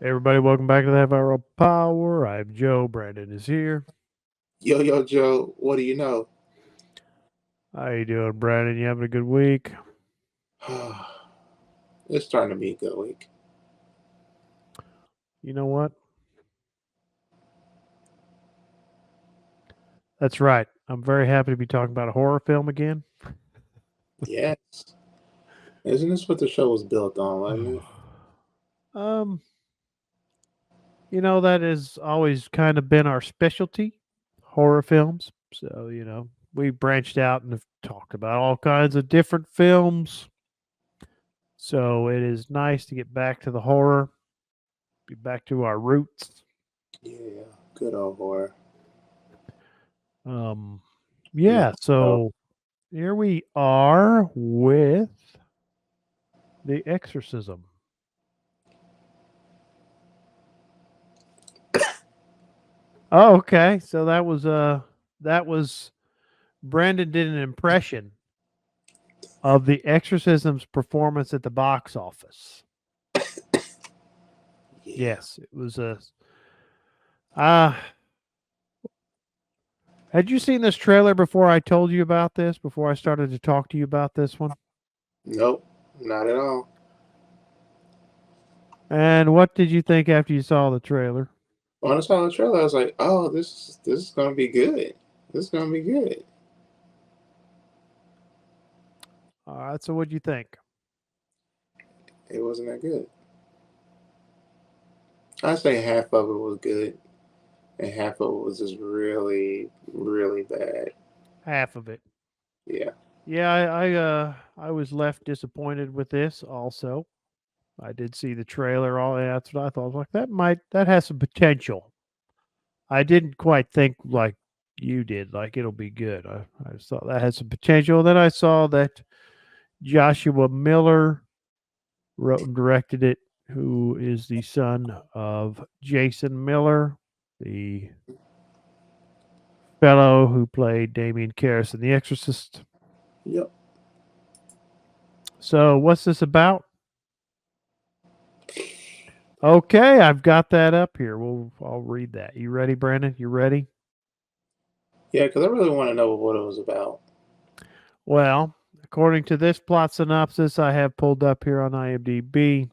Everybody, welcome back to the Half Hour of Power. I'm Joe. Brandon is here. Yo, Joe, what do you know? How you doing, Brandon? You having a good week? It's starting to be a good week. You know what? That's right. I'm very happy to be talking about a horror film again. Yes. Isn't this what the show was built on, wasn't it? um, that has always kind of been our specialty, horror films. So, we branched out and have talked about all kinds of different films. So it is nice to get back to the horror, be back to our roots. Yeah, good old horror. Um, Yeah. yeah, Oh, so here we are with the Exorcism. Oh, okay. So that was Brandon did an impression of the Exorcism's performance at the box office. yeah. Yes, it was a uh had you seen this trailer before I told you about this, before I started to talk to you about this one? Nope, not at all. And what did you think after you saw the trailer? When I saw the trailer, I was like, "Oh, this is gonna be good. This is gonna be good." All right, so what'd you think? It wasn't that good. I'd say half of it was good, and half of it was just really, really bad. Half of it. Yeah. Yeah, I was left disappointed with this also. I did see the trailer. All that's what I thought. I was like, that has some potential. I didn't quite think like you did, like it'll be good. I just thought that had some potential. Then I saw that Joshua Miller wrote and directed it, who is the son of Jason Miller, the fellow who played Damien Karras in The Exorcist. Yep. So what's this about? Okay, I've got that up here. I'll read that. You ready, Brandon? You ready? Yeah, because I really want to know what it was about. Well, according to this plot synopsis I have pulled up here on IMDb,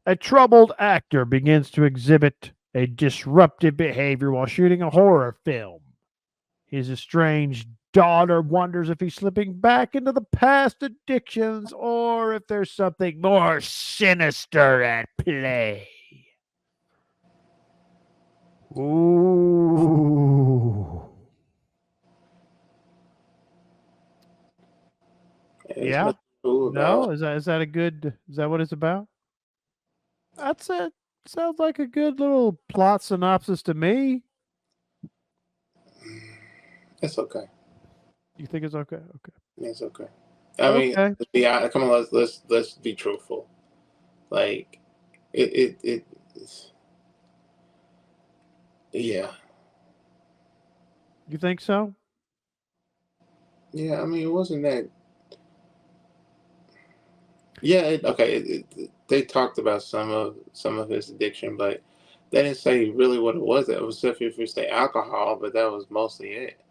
a troubled actor begins to exhibit a disruptive behavior while shooting a horror film. His estranged daughter wonders if he's slipping back into the past addictions or if there's something more sinister at play. Ooh. There's Yeah? nothing cool No? about. Is that a good is that what it's about? That's it. Sounds like a good little plot synopsis to me. It's okay. You think it's okay? Okay. It's okay. I mean, Okay. let's be honest. Come on, let's be truthful. Like, it's, yeah, You think so? yeah. I mean, it wasn't that. Yeah, okay. They talked about some of his addiction, but they didn't say really what it was. It was if you say alcohol, but that was mostly it.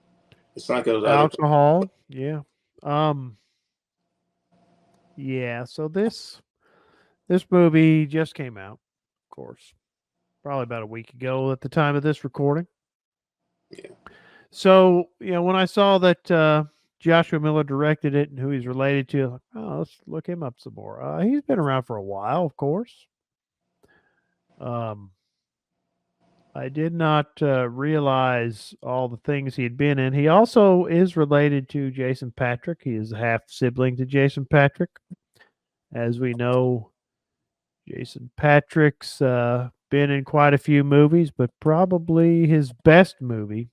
It's not like it was other. Alcohol. Yeah. Um yeah, so this movie just came out, of course. Probably about a week ago at the time of this recording. Yeah, So, when I saw that Joshua Miller directed it and who he's related to, like, oh, let's look him up some more. He's been around for a while, of course. Um I did not realize all the things he had been in. He also is related to Jason Patrick. He is a half sibling to Jason Patrick. As we know, Jason Patrick's been in quite a few movies, but probably his best movie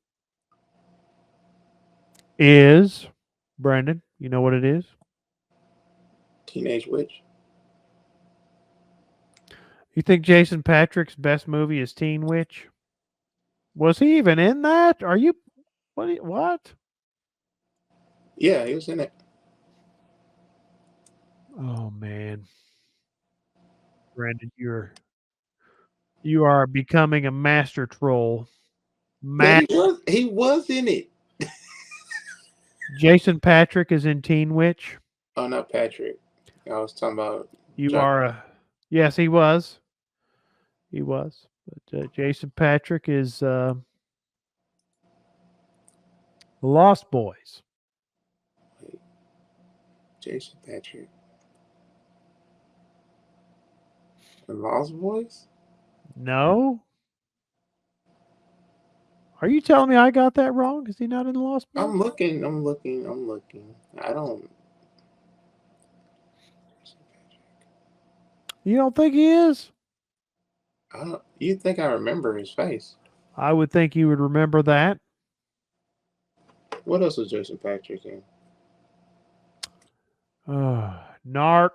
is Brendan. You know what it is? Teenage Witch. You think Jason Patrick's best movie is Teen Witch? Was he even in that? Are you what? What? Yeah, he was in it. Oh man, Brendan, you're You are becoming a master troll. But Matt he was in it. Jason Patrick is in Teen Witch. Oh, not Patrick. I was talking about You Josh. are a yes, he was. He was. But Jason Patrick is the Lost Boys. Wait, Jason Patrick. The Lost Boys? No? Are you telling me I got that wrong? Is he not in the Lost Boys? I'm looking. I don't. You don't think he is? I don't. You think I remember his face? I would think you would remember that. What else was Jason Patrick in? Narc,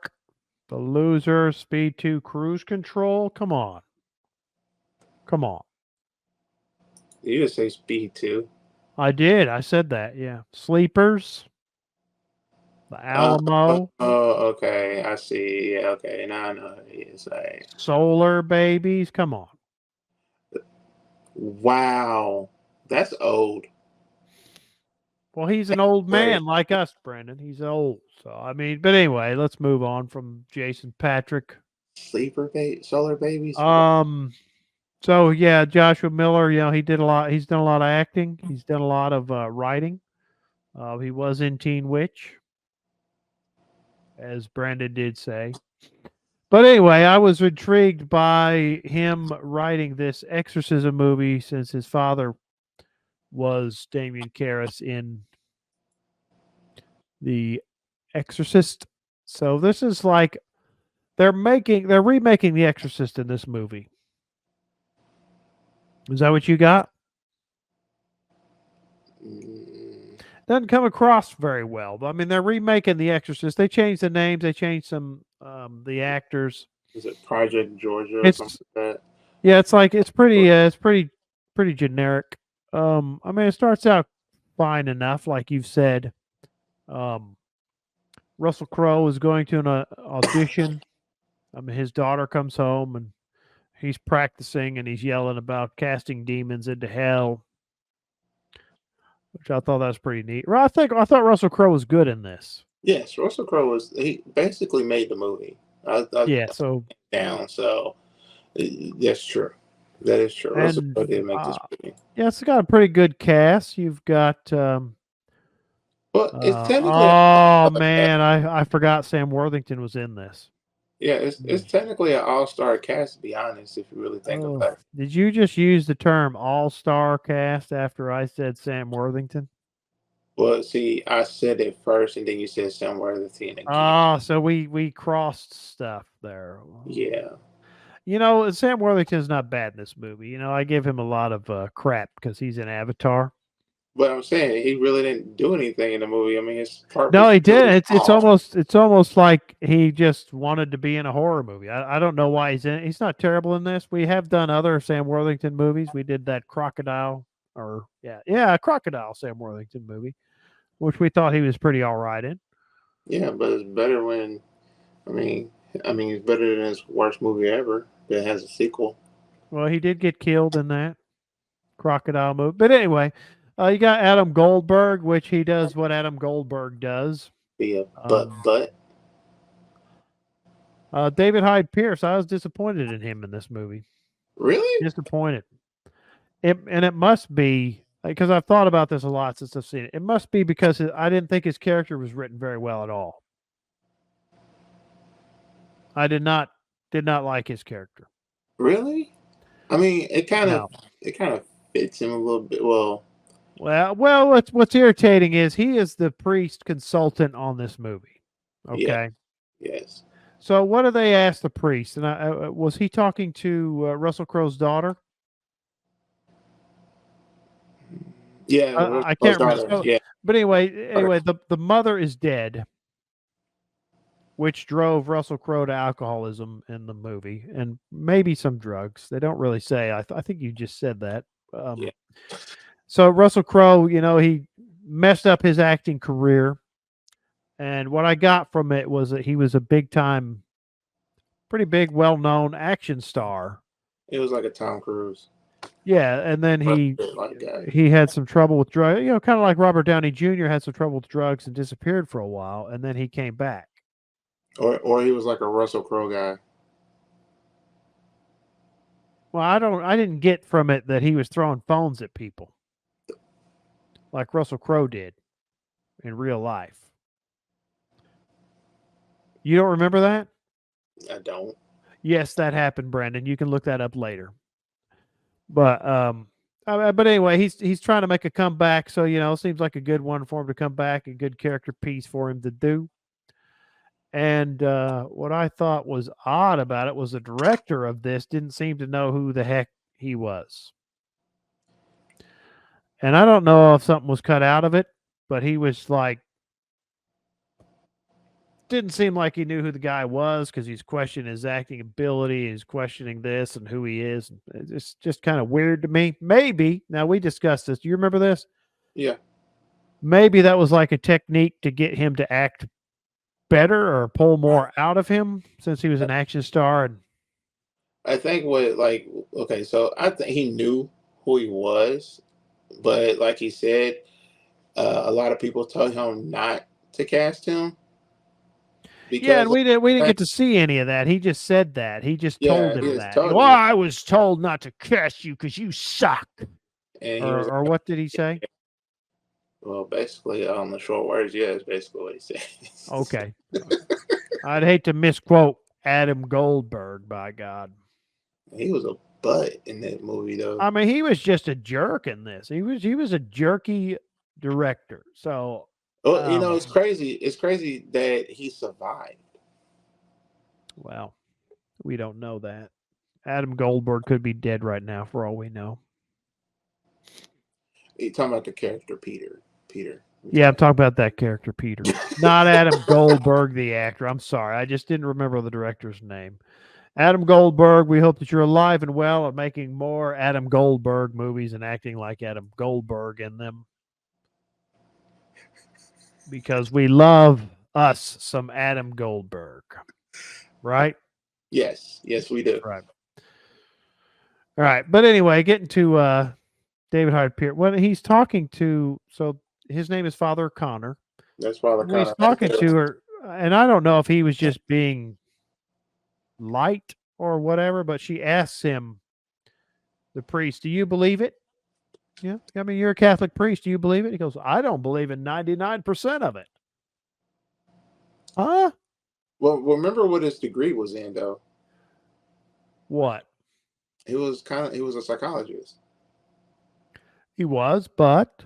The Loser, Speed 2, Cruise Control. Come on. Come on. You just say Speed 2. I did. I said that. Yeah. Sleepers, The Alamo, Okay. I see. Yeah, okay. Now I know who he is. Solar Babies. Come on. Wow. That's old. Well, he's an old Right. man like us, Brandon. He's old. So, I mean, but anyway, let's move on from Jason Patrick. Solar Babies? Um, so yeah, Joshua Miller, he did a lot. He's done a lot of acting. He's done a lot of writing. He was in Teen Witch, as Brandon did say. But anyway, I was intrigued by him writing this Exorcism movie since his father was Damien Karras in The Exorcist. So this is like they're remaking The Exorcist in this movie. Is that what you got? Mm, Doesn't come across very well. But I mean, they're remaking The Exorcist. They changed the names. They changed some the actors. is it Project Georgia or something It's like that? yeah, it's like it's pretty generic. I mean, it starts out fine enough, like you've said. Um, Russell Crowe is going to an audition. I mean, his daughter comes home and he's practicing and he's yelling about casting demons into hell, which I thought that was pretty neat. Well, I thought Russell Crowe was good in this. Yes, Russell Crowe he basically made the movie. I Yeah. So down, so that's true. That is true. Russell and Crowe did make this movie. yeah, it's got a pretty good cast. You've got Well, it's technically a oh all-star cast. man, I forgot Sam Worthington was in this. Yeah, it's technically an all-star cast, to be honest, if you really think Oh, about it. did you just use the term all-star cast after I said Sam Worthington? Well, see, I said it first, and then you said Sam Worthington again. Oh, so we crossed stuff there. Yeah, Sam Worthington's not bad in this movie. I give him a lot of crap because he's in Avatar. but I'm saying he really didn't do anything in the movie. I mean, his part No, was he did. really It's small. almost like he just wanted to be in a horror movie. I don't know why he's in it. He's not terrible in this. We have done other Sam Worthington movies. We did that Crocodile, or Crocodile Sam Worthington movie, which we thought he was pretty all right in. Yeah, but it's better when I mean, it's better than his worst movie ever that has a sequel. Well, he did get killed in that Crocodile movie. But anyway, you got Adam Goldberg, which he does what Adam Goldberg does. Be a Um, but David Hyde Pierce, I was disappointed in him in this movie. really, Disappointed. It must be because I've thought about this a lot since I've seen it. It must be because I didn't think his character was written very well at all. I did not like his character. really. I mean, No. it kind of fits him a little bit. Well, Well. What's irritating is he is the priest consultant on this movie. yeah, Okay. yes, So what do they ask the priest? And was he talking to Russell Crowe's daughter? yeah. I Russell's can't remember. daughter, So, yeah. but anyway, the mother is dead, which drove Russell Crowe to alcoholism in the movie and maybe some drugs. They don't really say. I think you just said that. Yeah. So Russell Crowe, he messed up his acting career, and what I got from it was that he was a big time, pretty big, well known action star It was like a Tom Cruise. Yeah, and then Like that. he had some trouble with drugs. You know, kind of like Robert Downey Jr. had some trouble with drugs and disappeared for a while, and then he came back. Or he was like a Russell Crowe guy. Well, I didn't get from it that he was throwing phones at people like Russell Crowe did in real life. You don't remember that? I don't. Yes, that happened, Brandon. You can look that up later. But anyway, he's trying to make a comeback, so you know, it seems like a good one for him to come back, a good character piece for him to do. And what I thought was odd about it was the director of this didn't seem to know who the heck he was. And I don't know if something was cut out of it, but he was like, didn't seem like he knew who the guy was because he's questioning his acting ability. He's questioning this and who he is. It's just kind of weird to me. Maybe, now we discussed this. Do you remember this? Yeah. Maybe that was like a technique to get him to act better or pull more out of him since he was an action star. And I think what like okay, so I think he knew who he was, but like he said, a lot of people told him not to cast him yeah, and because we didn't get to see any of that. He just said that. He just yeah, told he him just that. told Well, him, I was told not to cast you because you suck. and he was Or what did he say? well, basically on the short words, yeah, it's basically what he said. Okay. I'd hate to misquote Adam Goldberg, by God. He was a butt in that movie though. I mean, he was just a jerk in this. He was a jerky director. So, Well, you know, it's crazy. It's crazy that he survived. well, we don't know that. Adam Goldberg could be dead right now for all we know. You talking about the character Peter? Peter. Yeah, I'm talking about that character, Peter. Not Adam Goldberg, the actor. I'm sorry. I just didn't remember the director's name. Adam Goldberg, we hope that you're alive and well and making more Adam Goldberg movies and acting like Adam Goldberg in them. Because we love us some Adam Goldberg. Right? Yes, yes, we do. Right. All right. But anyway, getting to David Hyde Pierce. When he's talking to, so his name is Father Connor. That's Father When he's Connor. talking to her, and I don't know if he was just being light or whatever, but she asks him, the priest, do you believe it? Yeah. I mean, you're a Catholic priest. Do you believe it? He goes, I don't believe in 99% of it. Huh? Well, remember what his degree was in, though. What? He was a psychologist. He was, but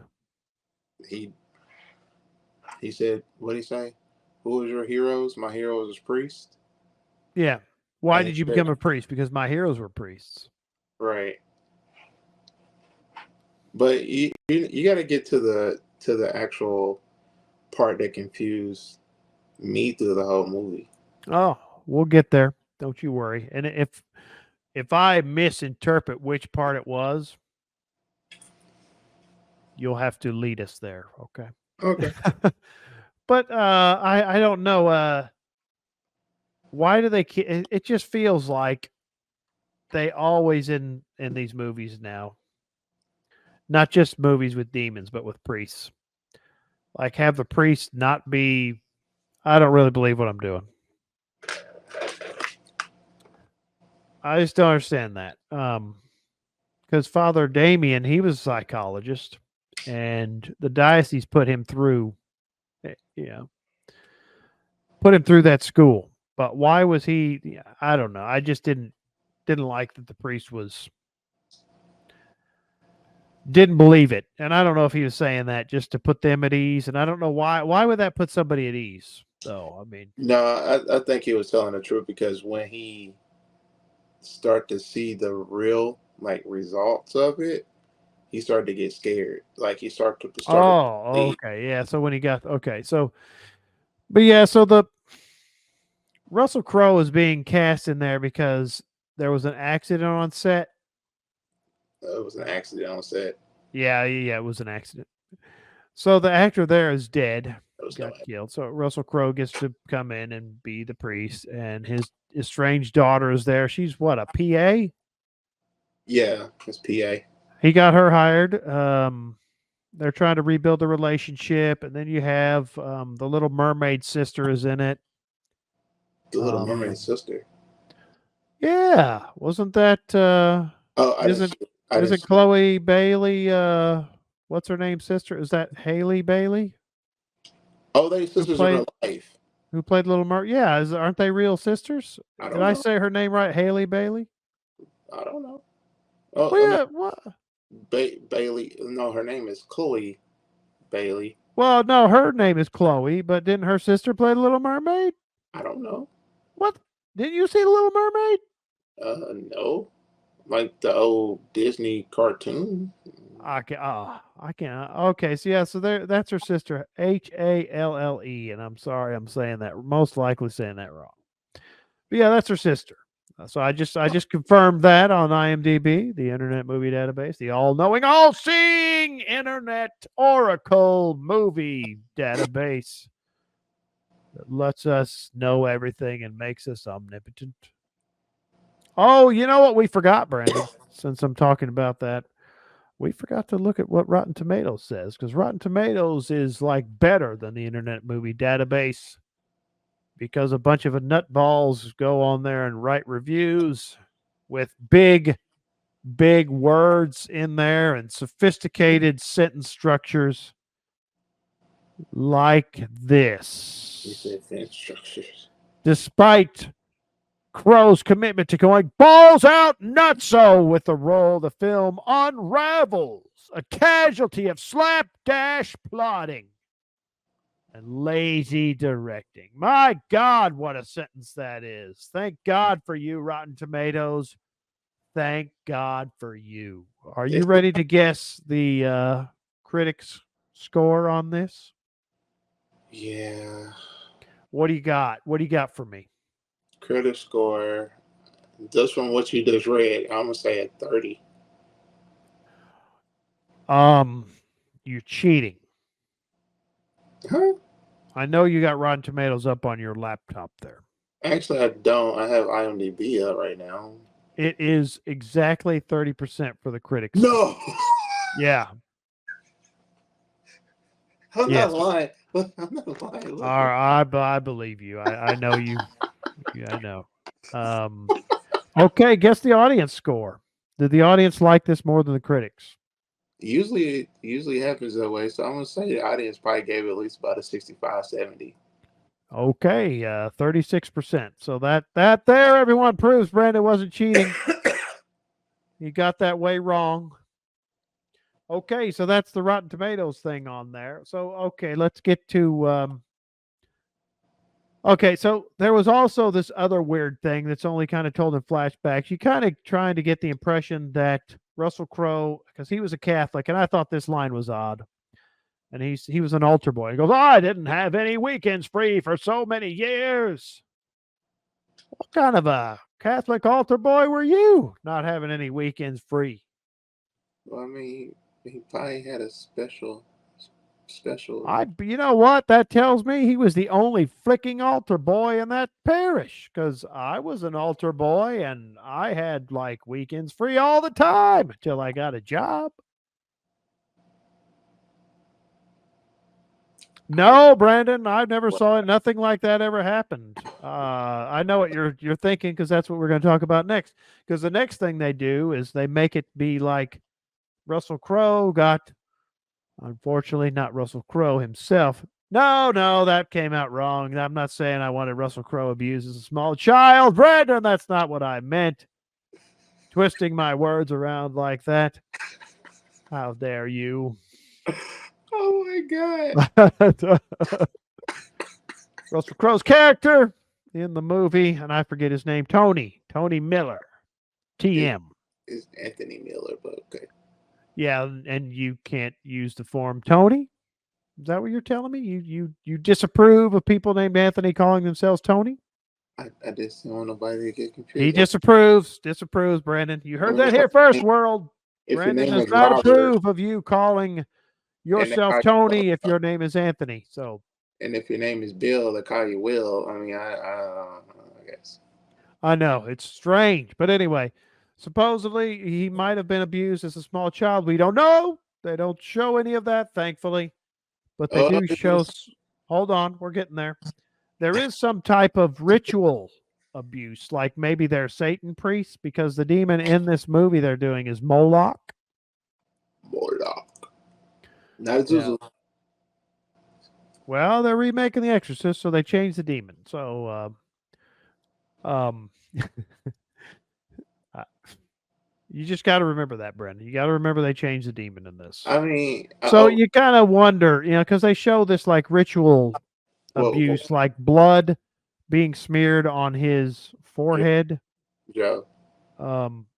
He said, what did he say? Who was your heroes? My hero was a priest. Yeah. Why And did you become a priest? Because my heroes were priests. Right. But you got to get to the actual part that confused me through the whole movie. Oh, we'll get there. Don't you worry. And if I misinterpret which part it was, you'll have to lead us there. Okay. Okay. But I don't know. Why do they? It just feels like they always in these movies now, not just movies with demons, but with priests. Like have the priest not be. I don't really believe what I'm doing. I just don't understand that. Because Father Damien, he was a psychologist, and the diocese put him through, put him through that school. But why was he? I don't know. I just didn't like that the priest didn't believe it, and I don't know if he was saying that just to put them at ease, and I don't know why. Why would that put somebody at ease? Though I mean, No, I think he was telling the truth because when he start to see the real like results of it, he started to get scared. Like he started to oh, okay, yeah. So when he got but yeah, so the Russell Crowe is being cast in there because there was an accident on set. It was an accident on set. Yeah, it was an accident. So the actor there is dead, got killed. So Russell Crowe gets to come in and be the priest, and his estranged daughter is there. She's what, a PA? Yeah, his PA. He got her hired. They're trying to rebuild the relationship, and then you have the Little Mermaid sister is in it. The Little Um, Mermaid sister. yeah, wasn't that Oh, I didn't. isn't See, I didn't. isn't See, Chloe Bailey? What's her name? Sister? Is that Haley Bailey oh, they who sisters in played real life. Little Mer? Yeah, aren't they real sisters? I Did don't I know. say her name right? Haley Bailey. I don't know. Oh, I mean, Well, what? Bailey. No, her name is Chloe Bailey. Well, no, her name is Chloe, but didn't her sister play the Little Mermaid? I don't know. What? Didn't you see the Little Mermaid? No, like the old Disney cartoon. I can. I can't. Okay, so yeah, so there. That's her sister, Halle, and I'm sorry, I'm saying that. Most likely saying that wrong. But yeah, that's her sister. So I just confirmed that on IMDb, the Internet Movie Database, the all-knowing, all-seeing Internet Oracle movie database that lets us know everything and makes us omnipotent. Oh, you know what we forgot, Brandon? Since I'm talking about that, we forgot to look at what Rotten Tomatoes says because Rotten Tomatoes is like better than the Internet Movie Database because a bunch of nutballs go on there and write reviews with big, big words in there and sophisticated sentence structures like You this. said thin structures. Despite Crowe's commitment to going balls out nutso with the role, the film unravels a casualty of slapdash plotting and lazy directing. My God, what a sentence that is. Thank God for you, Rotten Tomatoes. Thank God for you. Are you ready to guess the critics' score on this? Yeah. What do you got? What do you got for me? Critic score. Just from what you just read, I'm gonna say at 30. You're cheating. Huh? I know you got Rotten Tomatoes up on your laptop there. Actually, I don't. I have IMDb up right now. It is exactly 30% for the critics. No, Yeah. I'm Yes. not lying. I'm not lying. All Look. right, I believe you. I know you. Yeah, I know. Okay, guess the audience score. Did the audience like this more than the critics? Usually, it usually happens that way. So I'm gonna say the audience probably gave it at least about a 65, 70. Okay, 36%. So that there, everyone, proves Brandon wasn't cheating. He got that way wrong. Okay, so that's the Rotten Tomatoes thing on there. So okay, let's get to okay, so there was also this other weird thing that's only kind of told in flashbacks. You kind of trying to get the impression that Russell Crowe, because he was a Catholic, and I thought this line was odd. And he was an altar boy. He goes, I didn't have any weekends free for so many years. What kind of a Catholic altar boy were you? Not having any weekends free. Well, I mean, he probably had a special. You know what? That tells me he was the only flicking altar boy in that parish because I was an altar boy and I had like weekends free all the time until I got a job. No, Brandon, I never saw it. Nothing like that ever happened. I know what you're thinking because that's what we're going to talk about next. Because the next thing they do is they make it be like Russell Crowe got. Unfortunately, not Russell Crowe himself. No, that came out wrong. I'm not saying I wanted Russell Crowe abused as a small child, Brandon. That's not what I meant. Twisting my words around like that. How dare you? Oh my God! Russell Crowe's character in the movie, and I forget his name, Tony Miller, TM. It's Anthony Miller, but okay. Yeah, and you can't use the form Tony. Is that what you're telling me? You disapprove of people named Anthony calling themselves Tony? I just don't want nobody to get He confused. disapproves, Brandon. You heard that here first, world. If your Brandon name does is not Robert, approve of you calling and they yourself call Tony if your name is Anthony. So, and if your name is Bill, they call you Will. I mean, I guess. I know it's strange, but anyway. Supposedly, he might have been abused as a small child. We don't know. They don't show any of that, thankfully, but they do It show. was Hold on, we're getting there. There is some type of ritual abuse, like maybe they're Satan priests, because the demon in this movie they're doing is Moloch. Murdoch. Not Yeah. Zuzu. Well, they're remaking The Exorcist, so they changed the demon. So, um, uh, you just got to remember that, Brendan. You got to remember they changed the demon in this. I mean, So you kind of wonder, because they show this like ritual well, abuse, like blood being smeared on his forehead. Joe,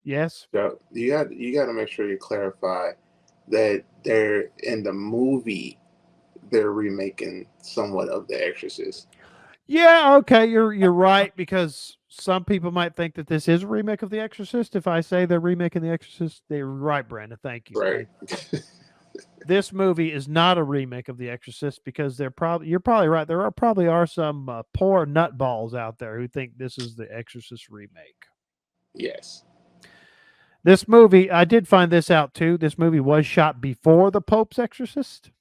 Yes. Joe, you got to make sure you clarify that they're in the movie. They're remaking somewhat of The Exorcist. Yeah, okay, you're right, because some people might think that this is a remake of The Exorcist. If I say they're remaking The Exorcist, they're right, Brandon. Thank you. Right. This movie is not a remake of The Exorcist, because you're probably right. There probably are some poor nutballs out there who think this is the Exorcist remake. Yes. This movie, I did find this out too. This movie was shot before the Pope's Exorcist.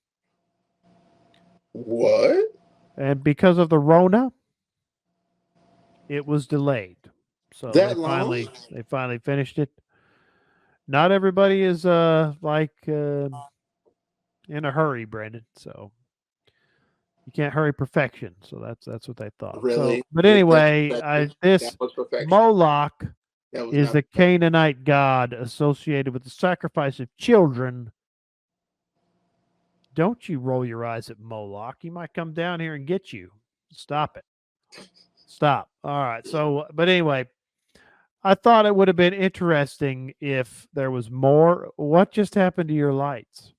What? And because of the Rona, it was delayed. So That long? they finally finished it. Not everybody is in a hurry, Brandon. So you can't hurry perfection. So that's what they thought. So, Really? but That anyway, that this was perfection. Moloch That was is not the Canaanite god associated with the sacrifice of children. Don't you roll your eyes at Moloch. He might come down here and get you. Stop it. Stop. All right. So, but anyway, I thought it would have been interesting if there was more. What just happened to your lights?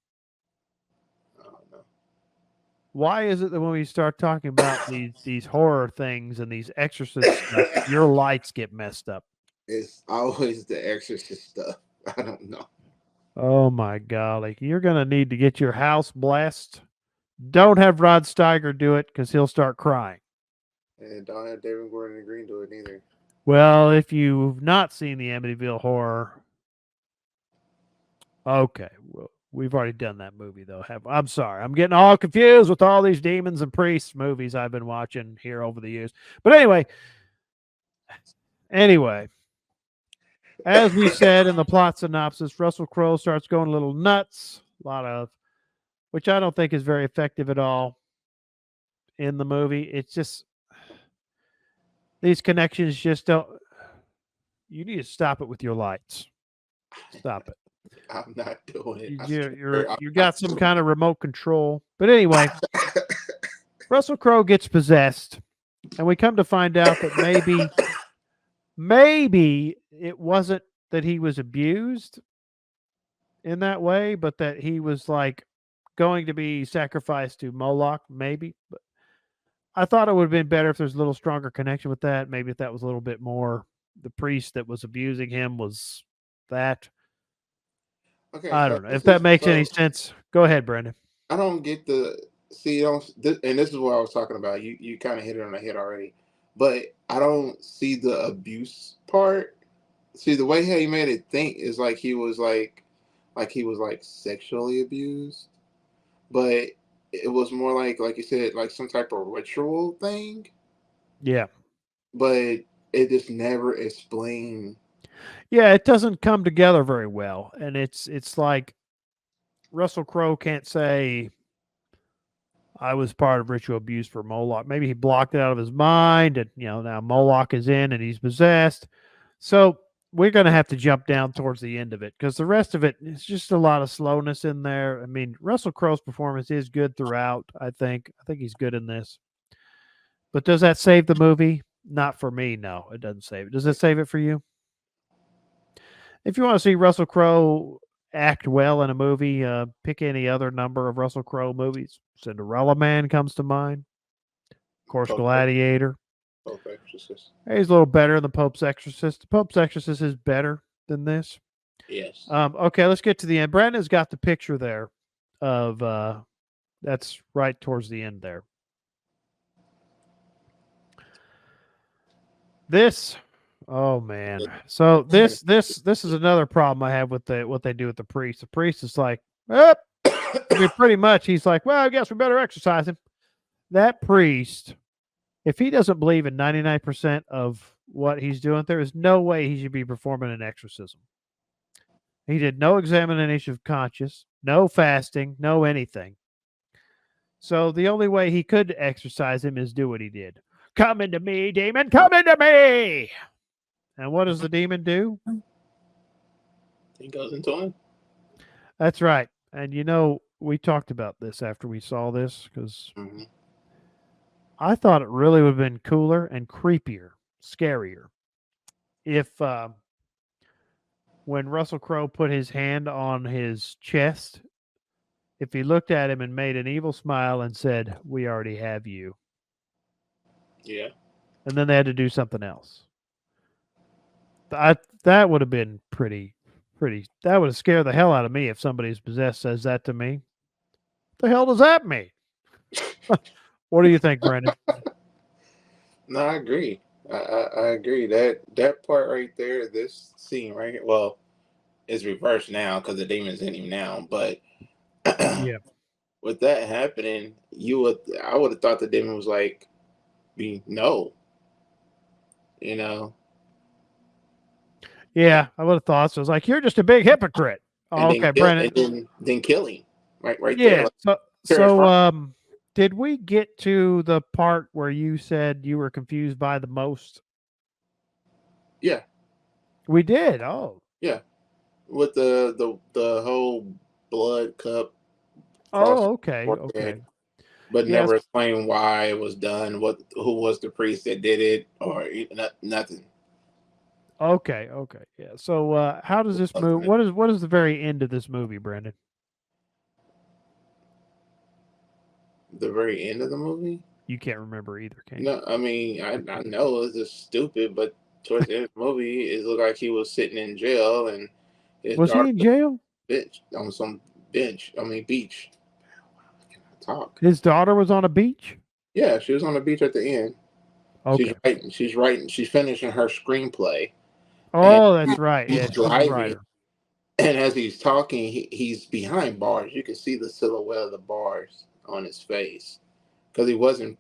I don't know. Why is it that when we start talking about these horror things and these exorcist stuff, your lights get messed up? It's always the Exorcist stuff. I don't know. Oh my golly. You're going to need to get your house blessed. Don't have Rod Steiger do it, because he'll start crying. And don't have David Gordon Green do it either. Well, if you've not seen the Amityville Horror, okay, well, we've already done that movie though. I'm sorry, I'm getting all confused with all these demons and priests movies I've been watching here over the years. But anyway, as we said in the plot synopsis, Russell Crowe starts going a little nuts. A lot of, which I don't think is very effective at all in the movie. It's just these connections just don't. You need to stop it with your lights. Stop it. I'm not doing it. You got some kind of remote control. But anyway, Russell Crowe gets possessed, and we come to find out that maybe it wasn't that he was abused in that way, but that he was like going to be sacrificed to Moloch, maybe. But I thought it would have been better if there's a little stronger connection with that. Maybe if that was a little bit more, the priest that was abusing him was that. Okay, I so don't know if that makes any sense. Go ahead, Brendan. I don't get the see. And this is what I was talking about. You kind of hit it on the head already, but I don't see the abuse part. See, the way he made it think is like he was he was like sexually abused, but it was more like you said, like some type of ritual thing. Yeah. But it just never explained. Yeah, it doesn't come together very well, and it's like Russell Crowe can't say I was part of ritual abuse for Moloch. Maybe he blocked it out of his mind, and now Moloch is in and he's possessed. So we're going to have to jump down towards the end of it, because the rest of it is just a lot of slowness in there. I mean, Russell Crowe's performance is good throughout. I think he's good in this. But does that save the movie? Not for me. No, it doesn't save it. Does it save it for you? If you want to see Russell Crowe act well in a movie, pick any other number of Russell Crowe movies. Cinderella Man comes to mind. Of course, Gladiator. Pope Exorcist. He's a little better than the Pope's Exorcist. The Pope's Exorcist is better than this. Yes. Okay, let's get to the end. Brandon's got the picture there of that's right towards the end there. This, Oh man. So this is another problem I have with what they do with the priest. The priest is like, I mean, pretty much he's like, well, I guess we better exercise him. That priest, if he doesn't believe in 99% of what he's doing, there is no way he should be performing an exorcism. He did no examination of conscience, no fasting, no anything. So the only way he could exorcise him is do what he did. Come into me, demon, come into me. And what does the demon do? He goes into him. That's right. And we talked about this after we saw this because Mm-hmm. I thought it really would have been cooler and creepier, scarier if when Russell Crowe put his hand on his chest, if he looked at him and made an evil smile and said, "We already have you," Yeah. and then they had to do something else. That would have been pretty. That would have scared the hell out of me if somebody's possessed says that to me. What the hell does that mean? What do you think, Brandon? No, I agree. I agree that part right there, this scene right here. Well, it's reversed now because the demon's in him now. But Yeah. with that happening, I would have thought the demon was like, no, you know, Yeah, I would have thought so. It's like you're just a big hypocrite. and Oh, then okay, kill, Brandon. and then kill him right there. Yeah. Like, So did we get to the part where you said you were confused by the most? yeah, We did. Oh. yeah, with the whole blood cup cross Oh, okay. Okay. forehead, but Yes. never explain why it was done. Who was the priest that did it, or nothing. Okay. Okay. Yeah. So how does this move? What is the very end of this movie, Brandon? The very end of the movie. You can't remember either, can you? No, I mean I know it's just stupid, but towards the end of the movie, it looked like he was sitting in jail and his Was he daughter in jail? bench on some bench. I mean beach. I cannot talk. His daughter was on a beach? Yeah, she was on the beach at the end. She's Okay. writing. She's writing. She's finishing her screenplay, and Oh, that's right. he's Yeah, she's a driving. writer. And as he's talking, he's behind bars. You can see the silhouette of the bars on his face because he wasn't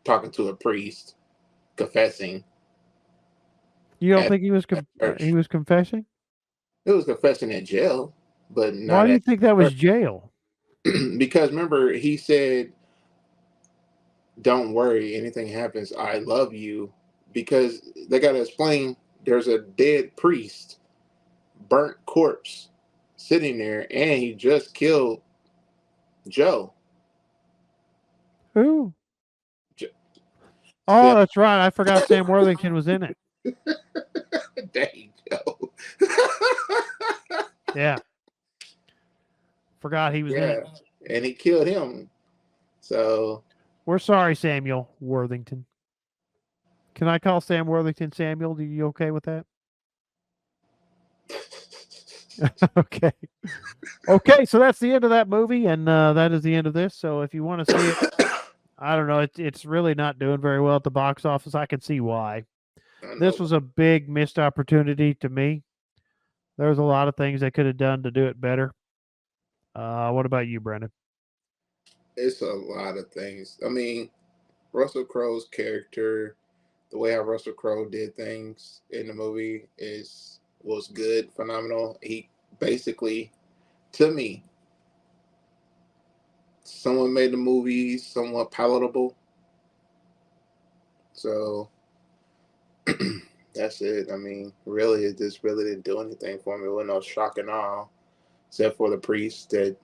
talking to a priest, confessing You don't at, think at church. he was confessing? It was confessing in jail, but Why not do you at think that was church. jail? Because remember, he said, "Don't worry, anything happens, I love you." Because they got to explain. There's a dead priest, burnt corpse, sitting there, and he just killed Joe. Who? Jo- Oh, Sam, that's right. I forgot Sam Worthington was in it. dang Joe. Yeah. Forgot he was in Yeah, it. and he killed him. So We're sorry, Samuel Worthington. Can I call Sam Worthington Samuel? Are you okay with that? Okay. Okay, so that's the end of that movie, and that is the end of this. So if you want to see it, I don't know. It's really not doing very well at the box office. I can see why. I This know was a big missed opportunity to me. There's a lot of things they could have done to do it better. What about you, Brendan? it's a lot of things. I mean, Russell Crowe's character, the way how Russell Crowe did things in the movie was good, phenomenal. He basically, to me, someone made the movie somewhat palatable. So that's it. I mean, really, it just really didn't do anything for me. It wasn't no shock and awe, except for the priest that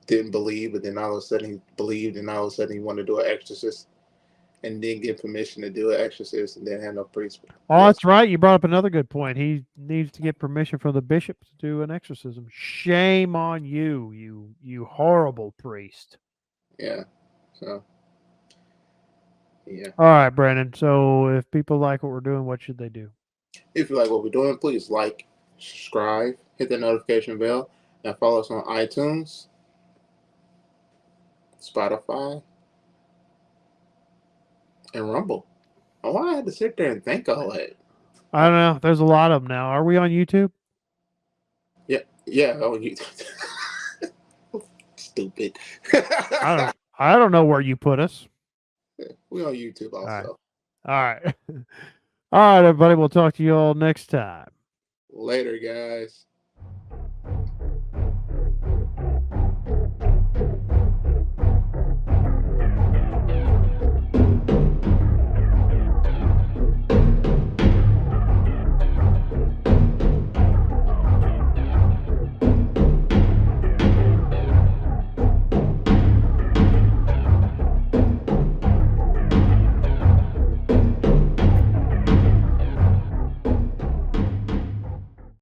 didn't believe, but then all of a sudden he believed, and all of a sudden he wanted to do an exorcist and didn't get permission to do an exorcist, and didn't have no priest. Oh, that's right. You brought up another good point. He needs to get permission from the bishop to do an exorcism. Shame on you, you horrible priest. Yeah. So yeah. All right, Brandon. So if people like what we're doing, what should they do? If you like what we're doing, please like, subscribe, hit the notification bell, and follow us on iTunes, Spotify, and Rumble. Oh, I had to sit there and think all that. I don't know. There's a lot of them now. Are we on YouTube? Yeah. Oh, you stupid. I don't know where you put us. We on YouTube All right. also. All right. All right, everybody. We'll talk to you all next time. Later, guys.